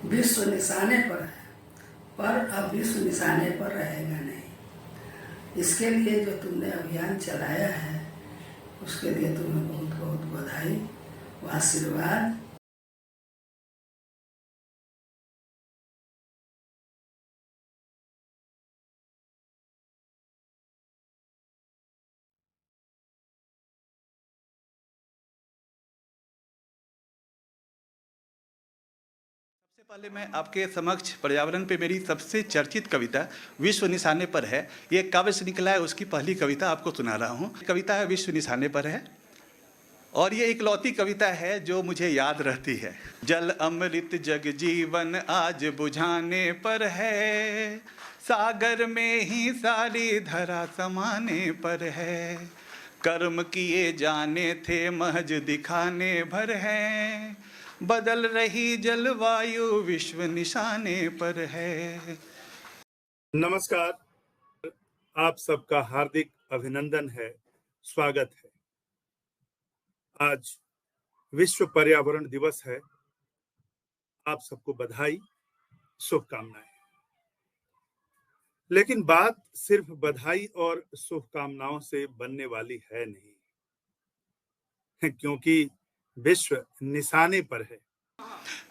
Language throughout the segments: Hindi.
विश्व निशाने पर है, पर अब विश्व निशाने पर रहेगा नहीं। इसके लिए जो तुमने अभियान चलाया है उसके लिए तुम्हें बहुत बहुत बधाई व आशीर्वाद। सबसे पहले मैं आपके समक्ष पर्यावरण पे मेरी सबसे चर्चित कविता विश्व निशाने पर है, ये काव्य से निकला है, उसकी पहली कविता आपको सुना रहा हूँ। कविता है विश्व निशाने पर है और ये इकलौती कविता है जो मुझे याद रहती है। जल अमृत जग जीवन आज बुझाने पर है, सागर में ही सारी धरा समाने पर है। कर्म किए जाने थे महज दिखाने भर है, बदल रही जलवायु विश्व निशाने पर है। नमस्कार, आप सबका हार्दिक अभिनंदन है, स्वागत है। आज विश्व पर्यावरण दिवस है। आप सबको बधाई, शुभकामनाएं। लेकिन बात सिर्फ बधाई और शुभकामनाओं से बनने वाली है नहीं, क्योंकि विश्व निशाने पर है।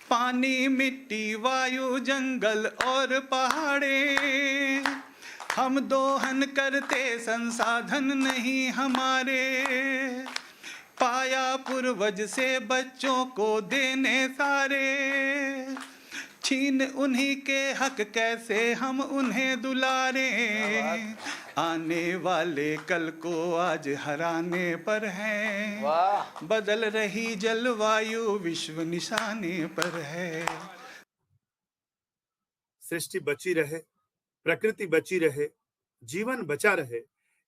पानी, मिट्टी, वायु, जंगल और पहाड़े, हम दोहन करते संसाधन नहीं हमारे। पाया पूर्वज से बच्चों को देने सारे, छीन उन्हीं के हक कैसे हम उन्हें दुलारे। आने वाले कल को आज हराने पर है, बदल रही जलवायु विश्व निशाने पर है। सृष्टि बची रहे, प्रकृति बची रहे, जीवन बचा रहे,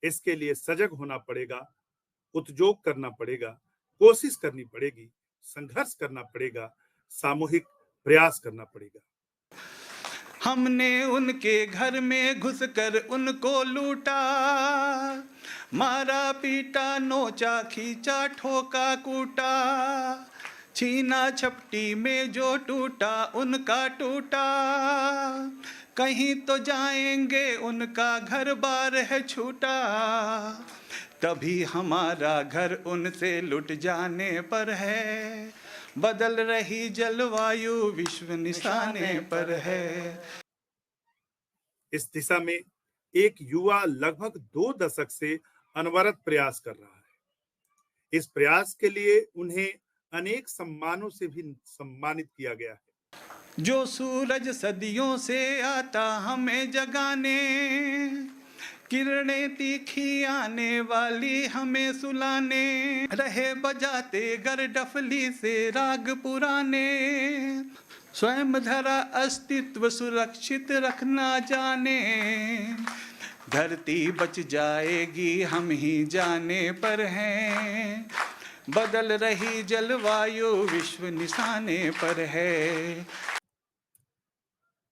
इसके लिए सजग होना पड़ेगा, उद्योग करना पड़ेगा, कोशिश करनी पड़ेगी, संघर्ष करना पड़ेगा, सामूहिक प्रयास करना पड़ेगा। हमने उनके घर में घुसकर उनको लूटा, मारा पीटा नोचा खींचा ठोका कूटा। छीना छपटी में जो टूटा उनका टूटा, कहीं तो जाएंगे उनका घर बार है छूटा। तभी हमारा घर उनसे लुट जाने पर है, बदल रही जलवायु विश्व निशाने पर है। इस दिशा में एक युवा लगभग 2 दशक से अनवरत प्रयास कर रहा है। इस प्रयास के लिए उन्हें अनेक सम्मानों से भी सम्मानित किया गया है। जो सूरज सदियों से आता हमें जगाने, किरणें तीखी आने वाली हमें सुलाने। रहे बजाते गर डफली से राग पुराने, स्वयं धरा अस्तित्व सुरक्षित रखना जाने। धरती बच जाएगी हम ही जाने पर हैं, बदल रही जलवायु विश्व निशाने पर है।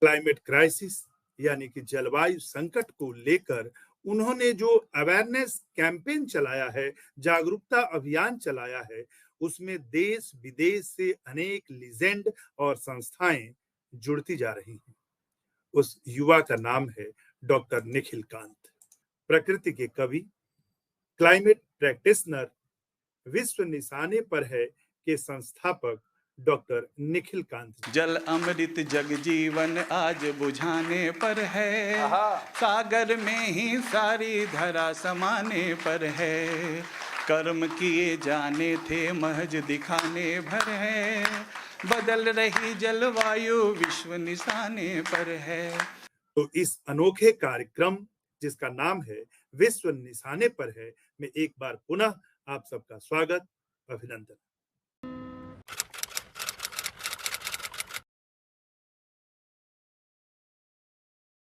क्लाइमेट क्राइसिस यानी कि जलवायु संकट को लेकर उन्होंने जो अवेयरनेस कैंपेन चलाया है, जागरूकता अभियान चलाया है, उसमें देश विदेश से अनेक लीजेंड और संस्थाएं जुड़ती जा रही हैं। उस युवा का नाम है डॉक्टर निखिल कांत। प्रकृति के कवि, क्लाइमेट प्रैक्टिशनर, विश्व निशाने पर है के संस्थापक डॉक्टर निखिल कांत। जल अमृत जग जीवन आज बुझाने पर है, सागर में ही सारी धरा समाने पर है। कर्म किए जाने थे महज दिखाने भर है, बदल रही जलवायु विश्व निशाने पर है। तो इस अनोखे कार्यक्रम जिसका नाम है विश्व निशाने पर है में एक बार पुनः आप सबका स्वागत, अभिनंदन।